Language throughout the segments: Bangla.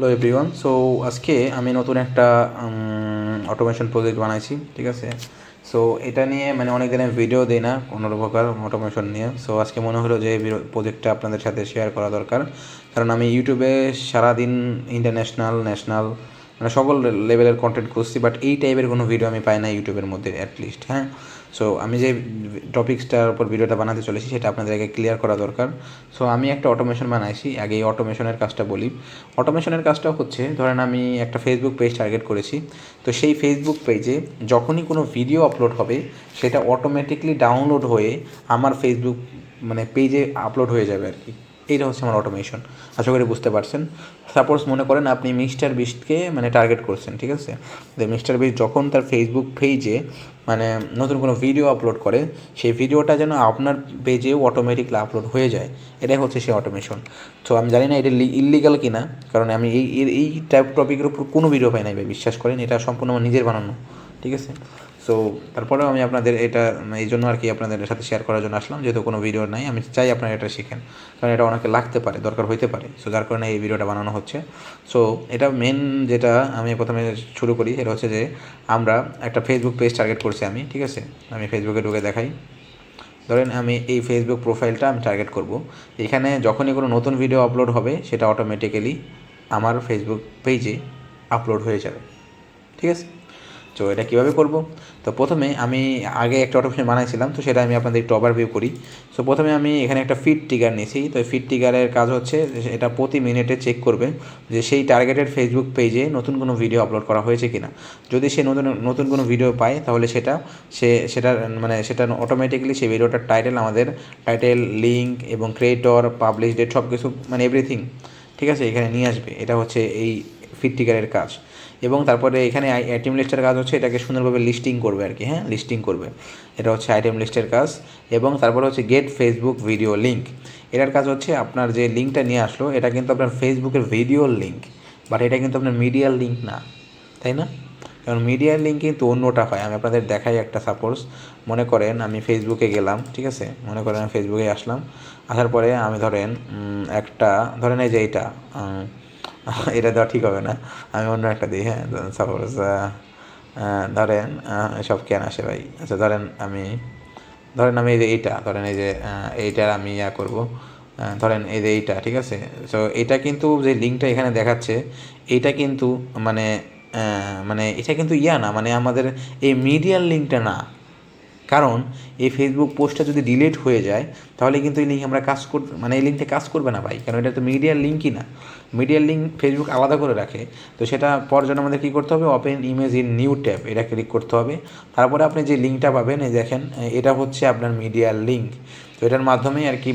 Hello everyone. সো আজকে আমি নতুন একটা অটোমেশন প্রজেক্ট বানাইছি, ঠিক আছে। সো এটা নিয়ে অনেক দিনের ভিডিও দিই না কোনো প্রকার অটোমেশন নিয়ে। সো আজকে মনে হলো যে এই প্রজেক্টটা আপনাদের সাথে শেয়ার করা দরকার, কারণ আমি ইউটিউবে সারাদিন ইন্টারন্যাশনাল ন্যাশনাল সকল লেভেলের কন্টেন্ট খুঁজছি, বাট এই টাইপের কোনো ভিডিও আমি পাই না ইউটিউবের মধ্যে অ্যাটলিস্ট। হ্যাঁ, সো আমি যে টপিক্সটার উপর ভিডিওটা বানাতে চলেছি সেটা আপনাদের আগে ক্লিয়ার করা দরকার। সো আমি একটা অটোমেশন বানাইছি, আগে এই অটোমেশনের কাজটা বলি। অটোমেশনের কাজটা হচ্ছে, ধরেন আমি একটা ফেসবুক পেজ টার্গেট করেছি, তো সেই ফেসবুক পেজে যখনই কোনো ভিডিও আপলোড হবে সেটা অটোমেটিকলি ডাউনলোড হয়ে আমার ফেসবুক পেজে আপলোড হয়ে যাবে আর কি। এইটা হচ্ছে আমার অটোমেশন। আশা করি বুঝতে পারছেন। সাপোজ মনে করেন আপনি মিস্টার বিস্টকে টার্গেট করছেন, ঠিক আছে। যে মিস্টার বিস্ট যখন তার ফেসবুক পেজে নতুন কোনো ভিডিও আপলোড করে, সেই ভিডিওটা যেন আপনার পেজেও অটোমেটিকলি আপলোড হয়ে যায়, এটাই হচ্ছে সেই অটোমেশন। তো আমি জানি না এটা ইললিগাল কি না, কারণ আমি এই টাইপ টপিকের উপর কোনো ভিডিও পাই নাই ভাই, বিশ্বাস করেন। এটা সম্পূর্ণ আমার নিজের বানানো, ঠিক আছে। সো তারপরেও আমি আপনাদের এটা এই জন্য আর কি আপনাদের সাথে শেয়ার করার জন্য আসলাম, যেহেতু কোনো ভিডিও নাই, আমি চাই আপনারা এটা শিখেন, কারণ এটা অনেকে লাগতে পারে, দরকার হইতে পারে। সো যার কারণে এই ভিডিওটা বানানো হচ্ছে। সো এটা মেন যেটা আমি প্রথমে শুরু করি সেটা হচ্ছে যে আমরা একটা ফেসবুক পেজ টার্গেট করছি আমি, ঠিক আছে। আমি ফেসবুকে ঢুকে দেখাই। ধরেন আমি এই ফেসবুক প্রোফাইলটা আমি টার্গেট করব। এখানে যখনই কোনো নতুন ভিডিও আপলোড হবে সেটা অটোমেটিক্যালি আমার ফেসবুক পেজে আপলোড হয়ে যাবে, ঠিক আছে। তো এটা কীভাবে করব? তো প্রথমে আমি আগে একটা অটোমেশন বানাইছিলাম, তো সেটা আমি আপনাদের একটু ওভারভিউ করি। সো প্রথমে আমি এখানে একটা ফিড ট্রিগার নিয়েছি। তো ফিড ট্রিগারের কাজ হচ্ছে এটা প্রতি মিনিটে চেক করবে যে সেই টার্গেটেড ফেসবুক পেজে নতুন কোনো ভিডিও আপলোড করা হয়েছে কিনা। যদি সে নতুন কোনো ভিডিও পায় তাহলে সেটা অটোমেটিক্যালি সেই ভিডিওটার টাইটেল লিঙ্ক এবং ক্রিয়েটর পাবলিশ ডেট সব কিছু এভরিথিং, ঠিক আছে, এখানে নিয়ে আসবে। এটা হচ্ছে এই ফিড ট্রিগারের কাজ। এবং তারপরে এখানে আইটেম লিস্টের কাজ হচ্ছে এটাকে সুন্দরভাবে লিস্টিং করবে আর কি। হ্যাঁ, লিস্টিং করবে, এটা হচ্ছে আইটেম লিস্টের কাজ। এবং তারপরে হচ্ছে গেট ফেসবুক ভিডিও লিঙ্ক। এটার কাজ হচ্ছে আপনার যে লিঙ্কটা নিয়ে আসলো এটা কিন্তু আপনার ফেসবুকের ভিডিওর লিঙ্ক, বাট এটা কিন্তু আপনার মিডিয়ার লিঙ্ক না, তাই না? কারণ মিডিয়ার লিঙ্ক কিন্তু অন্যটা হয়। আমি আপনাদের দেখাই একটা সাপোজ। মনে করেন আমি ফেসবুকে গেলাম, ঠিক আছে। মনে করেন আমি ফেসবুকে আসলাম, আসার পরে আমি ধরেন এই যে এটা দেওয়া ঠিক হবে না, আমি অন্য একটা দিই। হ্যাঁ, সাপোজ ধরেন সব কেন আসে ভাই। আচ্ছা, ধরেন আমি এই যে এইটার আমি করবো। ধরেন এই যে এইটা, ঠিক আছে। সো এটা কিন্তু যে লিঙ্কটা এখানে দেখাচ্ছে এইটা কিন্তু মানে এটা কিন্তু না, আমাদের এই মিডিয়ার লিঙ্কটা না। কারণ এই ফেসবুক পোস্টটা যদি ডিলিট হয়ে যায় তাহলে কিন্তু এই লিঙ্ক আমরা এই লিঙ্কটা কাজ করবে না ভাই, কারণ এটা তো মিডিয়ার লিঙ্কই না। মিডিয়ার লিঙ্ক ফেসবুক আলাদা করে রাখে। তো সেটা পর জন্য আমাদের কী করতে হবে, open image in new tab এটা ক্লিক করতে হবে। তারপরে আপনি যে লিঙ্কটা পাবেন, এই দেখেন এটা হচ্ছে আপনার মিডিয়ার লিঙ্ক। তো এটার মাধ্যমেই আর কি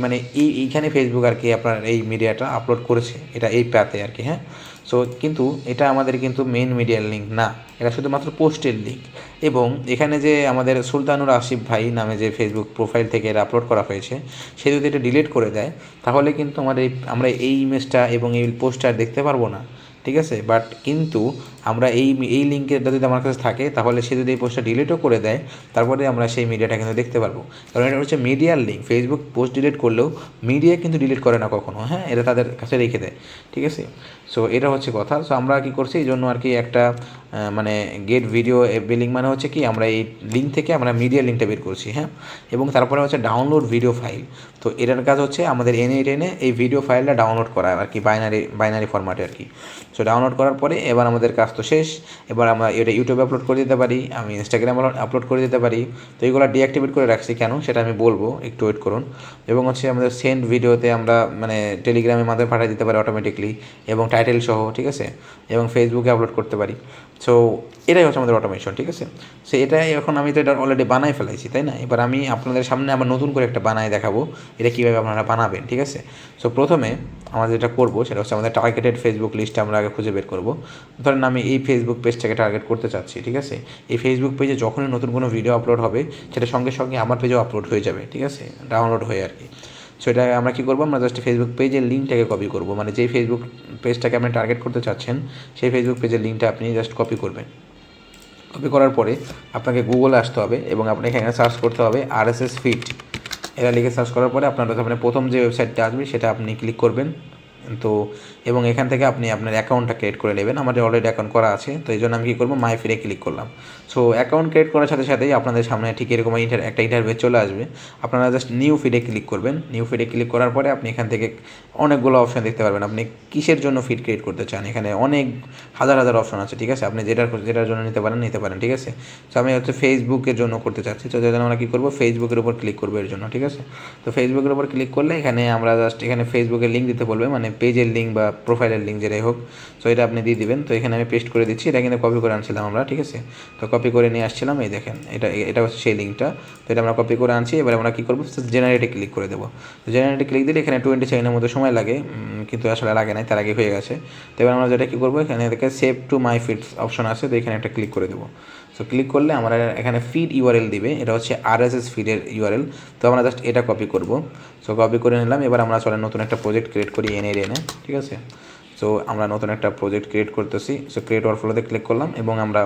এইখানে ফেসবুক আর কি আপনার এই মিডিয়াটা আপলোড করেছে, এটা এই প্যাতে আর কি। হ্যাঁ, সো কিন্তু এটা আমাদের কিন্তু মেইন মিডিয়ার লিঙ্ক না, এটা শুধুমাত্র পোস্টের লিঙ্ক। এবং এখানে যে আমাদের সুলতানুর আসিফ ভাই নামে যে ফেসবুক প্রোফাইল থেকে এটা আপলোড করা হয়েছে, সে যদি এটা ডিলিট করে দেয় তাহলে কিন্তু আমরা এই ইমেজটা এবং এই পোস্টটা দেখতে পারবো না, ঠিক আছে। বাট কিন্তু আমরা এই লিঙ্কেরটা যদি আমার কাছে থাকে তাহলে সে যদি এই পোস্টটা ডিলিটও করে দেয় তারপরে আমরা সেই মিডিয়াটা কিন্তু দেখতে পারবো, কারণ এটা হচ্ছে মিডিয়ার লিঙ্ক। ফেসবুক পোস্ট ডিলিট করলেও মিডিয়া কিন্তু ডিলিট করে না কখনো। হ্যাঁ, এটা তাদের কাছে রেখে দেয়, ঠিক আছে। সো এটা হচ্ছে কথা। সো আমরা কী করছি, এই জন্য আর কি একটা গেট ভিডিও এফবি লিঙ্ক হচ্ছে কি, আমরা এই লিঙ্ক থেকে আমরা মিডিয়া লিঙ্কটা বের করছি। হ্যাঁ, এবং তারপরে হচ্ছে ডাউনলোড ভিডিও ফাইল। তো এটার কাজ হচ্ছে আমাদের এনে এই ভিডিও ফাইলটা ডাউনলোড করা আর কি, বাইনারি ফরম্যাটে আর কি। সো ডাউনলোড করার পরে এবার আমাদের কাজ তো শেষ। এবার আমরা এটা ইউটিউবে আপলোড করে দিতে পারি, আমি ইনস্টাগ্রামে আপলোড করে দিতে পারি। তো এইগুলো ডিঅ্যাক্টিভেট করে রাখছি কেন সেটা আমি বলবো, একটু ওয়েট করুন। এবং হচ্ছে আমাদের সেন্ড ভিডিওতে আমরা টেলিগ্রামের মাধ্যমে পাঠিয়ে দিতে পারি অটোমেটিকলি, এবং টাইটেল সহ, ঠিক আছে। এবং ফেসবুকে আপলোড করতে পারি। সো এটাই হচ্ছে আমাদের অটোমেশন, ঠিক আছে। সো এটাই এখন আমি তো এটা অলরেডি বানাই ফেলাইছি, তাই না? এবার আমি আপনাদের সামনে আবার নতুন করে একটা বানাই দেখাবো এটা কীভাবে আপনারা বানাবেন, ঠিক আছে। সো প্রথমে আমরা যেটা করবো সেটা হচ্ছে আমাদের টার্গেটেড ফেসবুক লিস্টটা আমরা আগে খুঁজে বের করবো। ধরেন আমি এই ফেসবুক পেজটাকে টার্গেট করতে চাচ্ছি, ঠিক আছে। এই ফেসবুক পেজে যখনই নতুন কোনো ভিডিও আপলোড হবে সেটা সঙ্গে সঙ্গে আমার পেজেও আপলোড হয়ে যাবে, ঠিক আছে, ডাউনলোড হয়ে আর কি। সো এটা আমরা কী করবো, আমরা জাস্ট ফেসবুক পেজের লিঙ্কটাকে কপি করবো, যেই ফেসবুক পেজটাকে আপনি টার্গেট করতে চাচ্ছেন সেই ফেসবুক পেজের লিঙ্কটা আপনি জাস্ট কপি করবেন। কপি করার পরে আপনাকে গুগলে আসতে হবে এবং আপনি এখানে সার্চ করতে হবে RSS ফিড। এটা লিখে সার্চ করার পরে আপনার প্রথম যে ওয়েবসাইটটা আসবে সেটা আপনি ক্লিক করবেন, তো এবং এখান থেকে আপনি আপনার অ্যাকাউন্টটা ক্রিয়েট করে নেবেন। আমাদের অলরেডি অ্যাকাউন্ট করা আছে, তো এই জন্য আমি কী করবো, মাই ফিডে ক্লিক করলাম। সো অ্যাকাউন্ট ক্রিয়েট করার সাথে সাথেই আপনাদের সামনে ঠিক এরকম একটা ইন্টারভিউ চলে আসবে। আপনারা জাস্ট নিউ ফিডে ক্লিক করবেন। নিউ ফিডে ক্লিক করার পরে আপনি এখান থেকে অনেকগুলো অপশান দেখতে পারবেন, আপনি কিসের জন্য ফিড ক্রিয়েট করতে চান। এখানে অনেক হাজার হাজার অপশন আছে, ঠিক আছে, আপনি যেটার জন্য নিতে পারেন, ঠিক আছে। তো আমি হচ্ছে ফেসবুকের জন্য করতে চাচ্ছি, তো জন্য আমরা কী করবো, ফেসবুকের উপর ক্লিক করবো এর জন্য, ঠিক আছে। তো ফেসবুকের উপর ক্লিক করলে এখানে আমরা জাস্ট এখানে ফেসবুকের লিঙ্ক দিতে বলবে, মানে পেজের লিঙ্ক বা প্রোফাইলের লিঙ্ক যেটাই হোক। তো এটা আপনি দিয়ে দিবেন। তো এখানে আমি পেস্ট করে দিচ্ছি, এটা কিন্তু কপি করে আনছিলাম আমরা, ঠিক আছে। তো কপি করে নিয়ে আসছিলাম, এই দেখেন এটা হচ্ছে সেই লিঙ্কটা। তো এটা আমরা কপি করে আনছি। এবার আমরা কী করবো, জেনারেটে ক্লিক করে দেবো। তো জেনারেটে ক্লিক দিলে এখানে 20 সেকেন্ডের মতো সময় লাগে, কিন্তু আসলে লাগে নাই, তার আগে হয়ে গেছে। তো এবার আমরা যেটা কী করবো, এখানে দেখে save to my feeds option আছে, তো এখানে একটা ক্লিক করে দেবো। সো ক্লিক করলে আমরা এখানে ফিড ইউআরএল দিবে, এটা হচ্ছে RSS ফিডের ইউআরএল। তো আমরা জাস্ট এটা কপি করব। সো কপি করে নিলাম। এবার আমরা চলে নতুন একটা প্রজেক্ট ক্রিয়েট করি এনে, ঠিক আছে। সো আমরা নতুন একটা প্রজেক্ট ক্রিয়েট করতেছি। সো ক্রিয়েট ওয়ার্কফ্লোতে ক্লিক করলাম এবং আমরা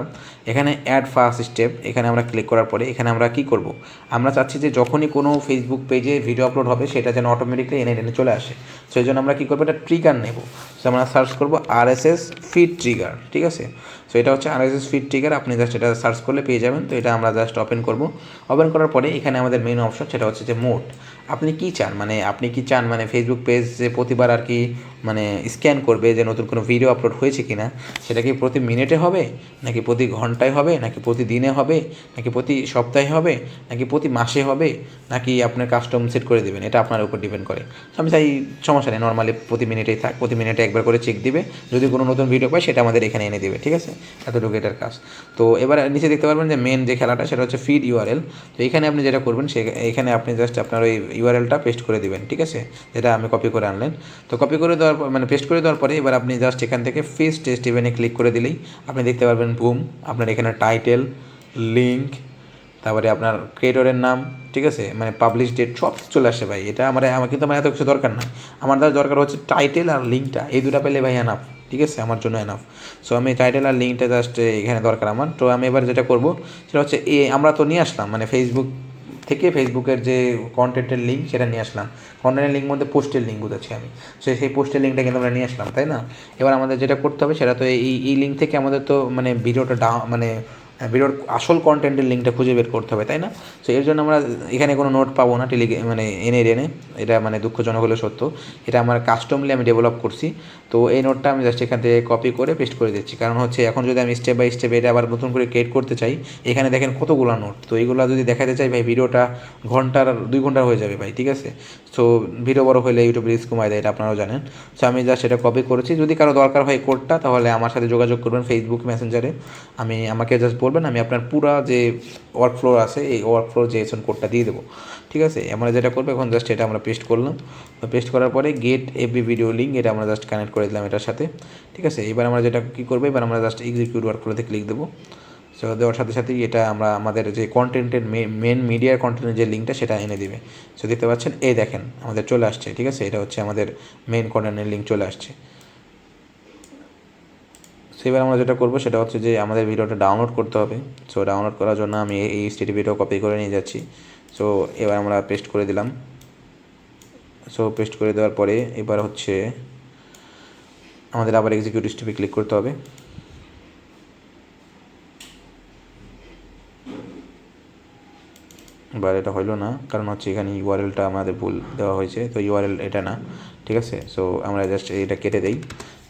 এখানে অ্যাড ফার্স্ট স্টেপ, এখানে আমরা ক্লিক করার পরে এখানে আমরা কী করব, আমরা চাচ্ছি যে যখনই কোনো ফেসবুক পেজে ভিডিও আপলোড হবে সেটা যেন অটোমেটিকলি এনে চলে আসে। সো এই জন্য আমরা কী করবো, একটা ট্রিগার নেব। সো আমরা সার্চ করবো RSS ফিড ট্রিগার, ঠিক আছে। সো এটা হচ্ছে RSS ফিড ট্রিগার, আপনি জাস্ট এটা সার্চ করলে পেয়ে যাবেন। তো এটা আমরা জাস্ট ওপেন করব। ওপেন করার পরে এখানে আমাদের মেন অপশন সেটা হচ্ছে যে মোড। আপনি কি চান, মানে ফেসবুক পেজ যে প্রতিবার আর কি মানে স্ক্যান করবে যে নতুন কোনো ভিডিও আপলোড হয়েছে কি না, সেটা কি প্রতি মিনিটে হবে, নাকি প্রতি ঘন্টায় হবে, নাকি প্রতিদিনে হবে, নাকি প্রতি সপ্তাহে হবে, নাকি প্রতি মাসে হবে, নাকি আপনার কাস্টম সেট করে দেবেন, এটা আপনার উপর ডিপেন্ড করে। আমি চাই সমস্যা নেই, নর্মালি প্রতি মিনিটেই থাক, প্রতি মিনিটে একবার করে চেক দিবে, যদি কোনো নতুন ভিডিও পায় সেটা আমাদের এখানে এনে দেবে, ঠিক আছে। এতটুকু এটার কাজ। তো এবার নিচে দেখতে পারবেন যে মেন যে খেলাটা সেটা হচ্ছে ফিড ইউআরএল। তো এখানে আপনি যেটা করবেন এখানে আপনি জাস্ট আপনার ওই ইউআরএলটা পেস্ট করে দিবেন, ঠিক আছে, যেটা আমি কপি করে আনলেন। তো কপি করে দেওয়ার পর পেস্ট করে দেওয়ার পরে এবার আপনি জাস্ট এখান থেকে ফিস টেস্ট ইভেন্টে ক্লিক করে দিলেই আপনি দেখতে পারবেন বুম, আপনার এখানে টাইটেল, লিঙ্ক, তারপরে আপনার ক্রিয়েটরের নাম, ঠিক আছে, মানে পাবলিশ ডেট সব চলে আসে ভাই। এটা আমার কিন্তু আমার এত কিছু দরকার না, আমার দরকার হচ্ছে টাইটেল আর লিঙ্কটা, এই দুটো পেলে ভাই এনাফ, ঠিক আছে, আমার জন্য এনাফ। সো আমি টাইটেল আর লিঙ্কটা জাস্ট এখানে দরকার আমার। তো আমি এবার যেটা করবো সেটা হচ্ছে আমরা তো নিয়ে আসলাম মানে ফেসবুকের যে কন্টেন্টের লিঙ্ক সেটা নিয়ে আসলাম। কন্টেন্টের লিঙ্ক মধ্যে পোস্টের লিঙ্ক বুঝেছি আমি, সেই পোস্টের লিঙ্কটা কিন্তু আমরা নিয়ে আসলাম, তাই না। এবার আমাদের যেটা করতে হবে সেটা তো এই লিঙ্ক থেকে আমাদের তো মানে ভিডিওটা ভিডিওর আসল কন্টেন্টের লিঙ্কটা খুঁজে বের করতে হবে, তাই না। সো এর জন্য আমরা এখানে কোনো নোট পাবো না এনে এটা মানে দুঃখজনক হলে সত্য, এটা আমার কাস্টমলি আমি ডেভেলপ করছি। তো এই নোটটা আমি জাস্ট এখান থেকে কপি করে পেস্ট করে দিচ্ছি, কারণ হচ্ছে এখন যদি আমি স্টেপ বাই স্টেপ এটা আবার নতুন করে ক্রিয়েট করতে চাই, এখানে দেখেন কতগুলো নোট, তো এইগুলো যদি দেখাতে চাই ভাই ভিডিওটা 2 ঘন্টার হয়ে যাবে ভাই, ঠিক আছে। সো ভিডিও বড় হলে ইউটিউব রিস্ক কমায় দেয়, এটা আপনারাও জানেন। সো আমি জাস্ট সেটা কপি করেছি, যদি কারো দরকার হয় কোডটা তাহলে আমার সাথে যোগাযোগ করবেন ফেসবুক মেসেঞ্জারে, আমাকে জাস্ট বলবেন, আমি আপনার পুরা যে ওয়ার্কফ্লো আছে এই ওয়ার্কফ্লোর জেএসএন কোডটা দিয়ে দেবো, ঠিক আছে। আমরা যেটা করবো এখন জাস্ট এটা আমরা পেস্ট করলাম। তো পেস্ট করার পরে গেট এভরি ভিডিও লিঙ্ক এটা আমরা জাস্ট কানেক্ট করে দিলাম এটার সাথে, ঠিক আছে। এবার আমরা যেটা কী করবো, এবার আমরা জাস্ট এক্সিকিউট ওয়ার্কফ্লোতে ক্লিক দেবো। সো দেওয়ার সাথে সাথেই এটা আমাদের যে কন্টেন্টের মেন মিডিয়ার কন্টেন্টের যে লিঙ্কটা সেটা এনে দিবে। সো দেখতে পাচ্ছেন, এই দেখেন আমাদের চলে আসছে, ঠিক আছে, এটা হচ্ছে আমাদের মেন কন্টেন্টের লিঙ্ক চলে আসছে। সো এবার আমরা যেটা করবো সেটা হচ্ছে যে আমাদের ভিডিওটা ডাউনলোড করতে হবে। সো ডাউনলোড করার জন্য আমি এই ভিডিও কপি করে নিয়ে যাচ্ছি। সো এবার আমরা পেস্ট করে দিলাম। সো পেস্ট করে দেওয়ার পরে এবার হচ্ছে আমাদের আবার এক্সিকিউট স্টেপে ক্লিক করতে হবে। এবার এটা হইলো না, কারণ হচ্ছে এখানে ইউআরএলটা আমাদের ভুল দেওয়া হয়েছে, তো ইউআরএল এটা না, ঠিক আছে। সো আমরা জাস্ট এটা কেটে দেই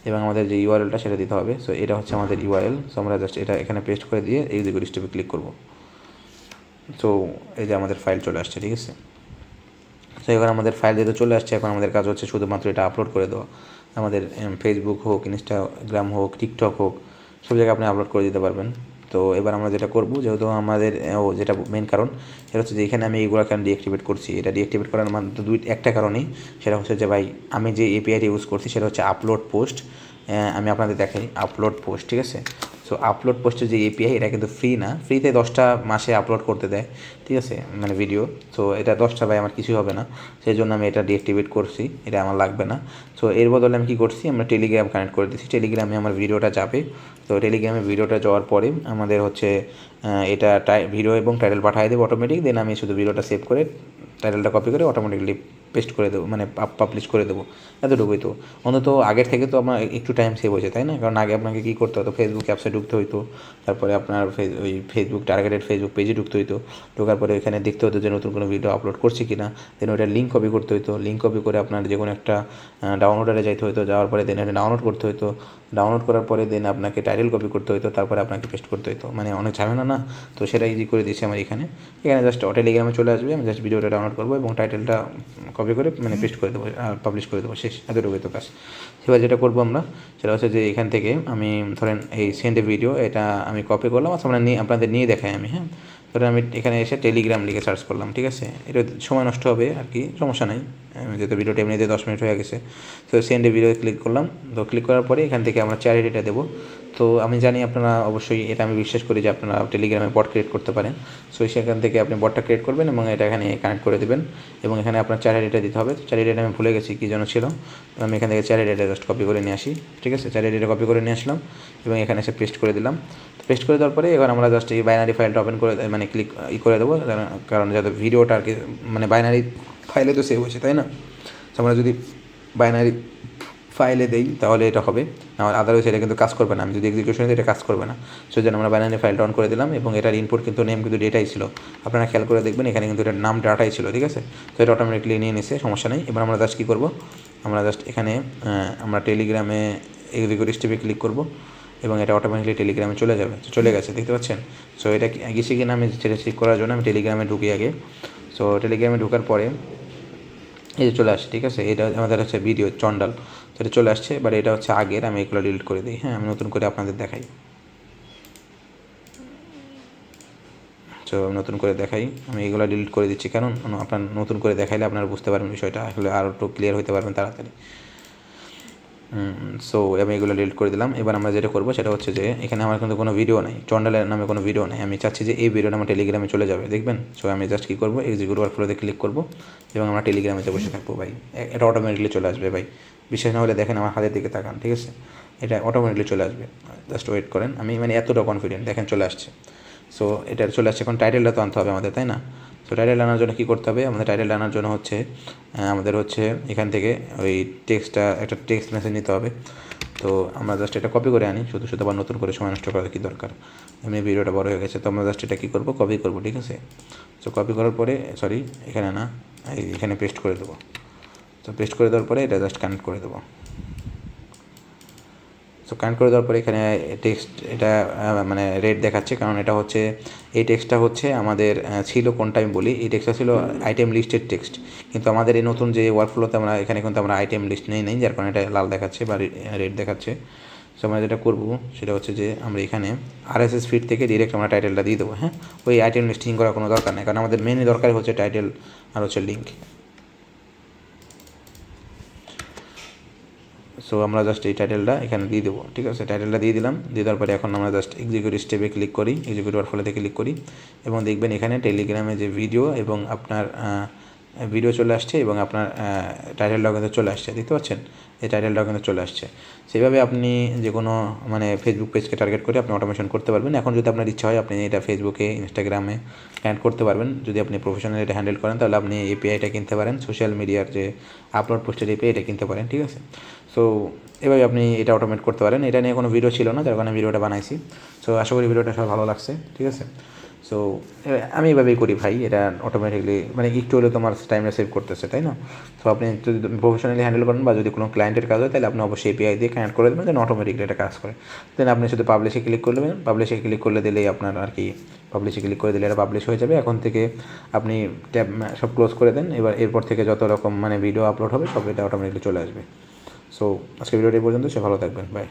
এবং আমাদের যে ইউআরএলটা সেটা দিতে হবে। সো এটা হচ্ছে আমাদের ইউআরএল। সো আমরা জাস্ট এটা এখানে পেস্ট করে দিয়ে এক্সিকিউট স্টেপে ক্লিক করব। সো এই যে আমাদের ফাইল চলে আসছে, ঠিক আছে। সো এবার আমাদের ফাইল যেহেতু চলে আসছে, এখন আমাদের কাজ হচ্ছে শুধুমাত্র এটা আপলোড করে দেওয়া। আমাদের ফেসবুক হোক, ইনস্টাগ্রাম হোক, টিকটক হোক, সব জায়গায় আপনি আপলোড করে দিতে পারবেন। তো এবার আমরা যেটা করবো, যেহেতু আমাদের যেটা মেন কারণ সেটা হচ্ছে যে এখানে আমি এইগুলো কেন ডিঅ্যাক্টিভেট করছি, এটা ডিঅ্যাক্টিভেট করার মাত্র একটা কারণেই, সেটা হচ্ছে যে ভাই আমি যে এপিআইটা ইউজ করছি সেটা হচ্ছে আপলোড পোস্ট। আমি আপনাদের দেখাই আপলোড পোস্ট, ঠিক আছে। সো আপলোড পোস্টের যে এপিআই এটা কিন্তু ফ্রি না, ফ্রিতে 10টা মাসে আপলোড করতে দেয়, ঠিক আছে, মানে ভিডিও। তো এটা 10টা ভাই আমার কিছুই হবে না, সেই জন্য আমি এটা ডিঅ্যাক্টিভেট করছি, এটা আমার লাগবে না। সো এর বদলে আমি কী করছি, আমরা টেলিগ্রাম কানেক্ট করে দিচ্ছি, টেলিগ্রামে আমার ভিডিওটা যাবে। তো টেলিগ্রামে ভিডিওটা যাওয়ার পরে আমাদের হচ্ছে এটা ভিডিও এবং টাইটেল পাঠিয়ে দেবে অটোমেটিক, দেন আমি শুধু ভিডিওটা সেভ করে টাইটেলটা কপি করে অটোমেটিকলি পেস্ট করে দেবো, মানে পাবলিশ করে দেবো, এতটুকুই তো। অন্তত আগের থেকে তো আমার একটু টাইম সেভ হয়েছে, তাই না? কারণ আগে আপনাকে কী করতে হতো, ফেসবুক অ্যাপসে ঢুকতে হইতো, তারপরে আপনার ওই ফেসবুক টার্গেটেড ফেসবুক পেজে ঢুকতে হইতো, ঢোকার পরে এখানে দেখতে হতো যে নতুন কোনো ভিডিও আপলোড করছি কি না, দেন ওইটা লিঙ্ক কপি করতে হইতো, লিঙ্ক কপি করে আপনার যে কোনো একটা ডাউনলোডারে যাইতে হতো, যাওয়ার পরে দেন এটা ডাউনলোড করতে হতো, ডাউনলোড করার পরে দেন আপনাকে টাইটেল কপি করতে হতো, তারপরে আপনাকে পেস্ট করতে হতো, মানে অনেক ঝামেলা না? তো সেটা ইজি করে দিয়েছি আমার এখানে জাস্ট টেলিগ্রামে চলে আসবে, আমি জাস্ট ভিডিওটা ডাউনলোড করবো এবং টাইটেলটা কপি করে মানে পেস্ট করে দেবো আর পাবলিশ করে দেবো, শেষ, এতটুকুই তো কাজ। এবার যেটা করবো আমরা সেটা হচ্ছে যে এখান থেকে আমি ধরেন এই সেন্ড এ ভিডিও, এটা আমি কপি করলাম, আচ্ছা আমরা আপনাদের নিয়ে দেখাই আমি, হ্যাঁ। ধরেন আমি এখানে এসে টেলিগ্রাম লিখে সার্চ করলাম, ঠিক আছে? এটা সময় নষ্ট হবে আর কি, সমস্যা নাই, যেহেতু ভিডিওটা এমনিতে 10 মিনিট হয়ে গেছে। তো সেন্ড এ ভিডিও ক্লিক করলাম, তো ক্লিক করার পরে এখান থেকে আমরা চ্যারিটিটা দেবো। তো আমি জানি আপনারা অবশ্যই, এটা আমি বিশ্বাস করি যে আপনারা টেলিগ্রামে বট ক্রিয়েট করতে পারেন। সো সেখান থেকে আপনি বটটা ক্রিয়েট করবেন এবং এটা এখানে কানেক্ট করে দেবেন এবং এখানে আপনার চ্যারিটিটা দিতে হবে। চ্যারিটিটা আমি ভুলে গেছি কী যেন ছিল, আমি এখান থেকে চ্যারিটিটা জাস্ট কপি করে নিয়ে আসি, ঠিক আছে? চ্যারিটিটা কপি করে নিয়ে আসলাম এবং এখানে এসে পেস্ট করে দিলাম। পেস্ট করে দেওয়ার পরে এবার আমরা জাস্ট এই বাইনারি ফাইলটা ওপেন করে মানে ক্লিক করে দেবো, কারণ যাতে ভিডিওটা আর কি মানে বাইনারি ফাইলে তো সেভ হয়েছে, তাই না? আমরা যদি বাইনারি ফাইলে দেই তাহলে এটা হবে, আর আদারওয়াইজ এটা কিন্তু কাজ করবে না। আমি যদি এক্সিকিউশনে দিই এটা কাজ করবে না। সেই জন্য আমরা বাইনারি ফাইলটা অন করে দিলাম এবং এটার ইনপুট কিন্তু নেম কিন্তু ডেটাই ছিল, আপনারা খেয়াল করে দেখবেন এখানে কিন্তু এটার নাম ডাটাই ছিল, ঠিক আছে? তো এটা অটোমেটিকলি নিয়ে নিছে, সমস্যা নেই। এবার আমরা জাস্ট কী করবো, আমরা জাস্ট এখানে আমরা টেলিগ্রামে এক্সিকিউট স্টেপে ক্লিক করবো এবং এটা অটোমেটিকলি টেলিগ্রামে চলে যাবে, চলে গেছে, দেখতে পাচ্ছেন? সো এটা গেছে কিনা আমি সেটা চেক করার জন্য আমি টেলিগ্রামে ঢুকি আগে। সো টেলিগ্রামে ঢোকার পরে এই যে চলে আসছে, ঠিক আছে? এটা আমাদের হচ্ছে ভিডিও চন্ডাল, সেটা চলে আসছে। বাট এটা হচ্ছে আগের, আমি এগুলো ডিলিট করে দিই, হ্যাঁ। আমি নতুন করে আপনাদের দেখাই, সো নতুন করে দেখাই, আমি এগুলো ডিলিট করে দিচ্ছি, কারণ আপনার নতুন করে দেখাইলে আপনারা বুঝতে পারবেন বিষয়টা, আসলে আরও একটু ক্লিয়ার হতে পারবেন তাড়াতাড়ি। সো আমি এগুলো ডিলিট করে দিলাম। এবার আমরা যেটা করবো সেটা হচ্ছে যে এখানে আমার কিন্তু কোনো ভিডিও নেই, চন্ডালের নামে কোনো ভিডিও নেই। আমি চাচ্ছি যে এই ভিডিওটা আমার টেলিগ্রামে চলে যাবে, দেখবেন? সো আমি জাস্ট কী করবো, এক্সিকিউট ওয়ার্কফ্লোতে ক্লিক করবো এবং আমরা টেলিগ্রামে বসে থাকবো ভাই, এটা অটোমেটিকলি চলে আসবে ভাই। বিশ্বাস না হলে দেখেন আমার হাতের দিকে তাকান, ঠিক আছে? এটা অটোমেটিকলি চলে আসবে, জাস্ট ওয়েট করেন। আমি মানে এতটা কনফিডেন্ট, দেখেন চলে আসছে। সো এটা চলে আসছে, এখন টাইটেলটা তো আনতে হবে আমাদের, তাই না? তো টাইটেল আনার জন্য কী করতে হবে, আমাদের টাইটেল আনার জন্য হচ্ছে আমাদের হচ্ছে এখান থেকে ওই টেক্সটটা, একটা টেক্সট মেসেজ নিতে হবে। তো আমরা জাস্ট এটা কপি করে আনি, শুধু শুধু আবার নতুন করে সময় নষ্ট করার কী দরকার, এমনি ভিডিওটা বড় হয়ে গেছে। তো আমরা জাস্ট এটা কী করবো, কপি করবো, ঠিক আছে? সো কপি করার পরে সরি এখানে না, এখানে পেস্ট করে দেবো। তো পেস্ট করে দেওয়ার পরে এটা জাস্ট কানেক্ট করে দেবো। সো কানেক্ট করে দেওয়ার পরে এখানে টেক্সট এটা মানে রেড দেখাচ্ছে, কারণ এটা হচ্ছে এই টেক্সটটা হচ্ছে আমাদের ছিল কোনটা আমি বলি, এই টেক্সটটা ছিল আইটেম লিস্টের টেক্সট, কিন্তু আমাদের এই নতুন যে ওয়ার্কফ্লোতে আমরা এখানে কিন্তু আমরা আইটেম লিস্ট নেই, যার কারণে এটা লাল দেখাচ্ছে বা রেড দেখাচ্ছে। সো আমরা যেটা করবো সেটা হচ্ছে যে আমরা এখানে RSS ফিড থেকে ডিরেক্ট আমরা টাইটেলটা দিয়ে দেবো, হ্যাঁ। ওই আইটেম লিস্টিং করার কোনো দরকার নেই, কারণ আমাদের মেনলি দরকার হচ্ছে টাইটেল আর হচ্ছে লিঙ্ক। সো আমরা জাস্ট এই টাইটেলটা এখানে দিয়ে দেবো, ঠিক আছে? টাইটেলটা দিয়ে দিলাম, দিয়ে দেওয়ার পরে এখন আমরা জাস্ট এক্সিকিউট স্টেপে ক্লিক করি, এক্সিকিউট ওয়ার্কফ্লোতে ক্লিক করি এবং দেখবেন এখানে টেলিগ্রামে যে ভিডিও এবং আপনার ভিডিও চলে আসছে এবং আপনার টাইটেলটাও কিন্তু চলে আসছে, দেখতে পাচ্ছেন? এই টাইটেলটাও কিন্তু চলে আসছে। সেইভাবে আপনি যে কোনো মানে ফেসবুক পেজকে টার্গেট করে আপনি অটোমেশন করতে পারবেন। এখন যদি আপনার ইচ্ছা হয় আপনি এটা ফেসবুকে, ইনস্টাগ্রামে অ্যাড করতে পারবেন। যদি আপনি প্রফেশনালি এটা হ্যান্ডেল করেন তাহলে আপনি এপিআইটা কিনতে পারেন, সোশ্যাল মিডিয়ার যে আপলোড পোস্টের এপিআই এটা কিনতে পারেন, ঠিক আছে? সো এভাবে আপনি এটা অটোমেট করতে পারেন। এটা নিয়ে কোনো ভিডিও ছিল না, যার কারণে ভিডিওটা বানাইছি। সো আশা করি ভিডিওটা সবার ভালো লাগছে, ঠিক আছে? সো আমি এভাবেই করি ভাই, এটা অটোমেটিকলি মানে একটু হলেও তোমার টাইমটা সেভ করতেছে, তাই না? সো আপনি যদি প্রফেশনালি হ্যান্ডেল করেন বা যদি কোনো ক্লায়েন্টের কাজ হয় তাহলে আপনি অবশ্যই এপিআই দিয়ে কানেক্ট করে দেবেন, দেন অটোমেটিকলি এটা কাজ করে। দেন আপনি শুধু পাবলিশে ক্লিক করবেন, পাবলিশে ক্লিক করলে দিলেই আপনার আর কি, পাবলিশে ক্লিক করে দিলে এটা পাবলিশ হয়ে যাবে। এখন থেকে আপনি ট্যাব সব ক্লোজ করে দেন, এরপর থেকে যত রকম মানে ভিডিও আপলোড হবে সব এটা অটোমেটিকলি চলে আসবে। সো আজকে ভিডিওটি পর্যন্ত, সে ভালো থাকবেন, বাই।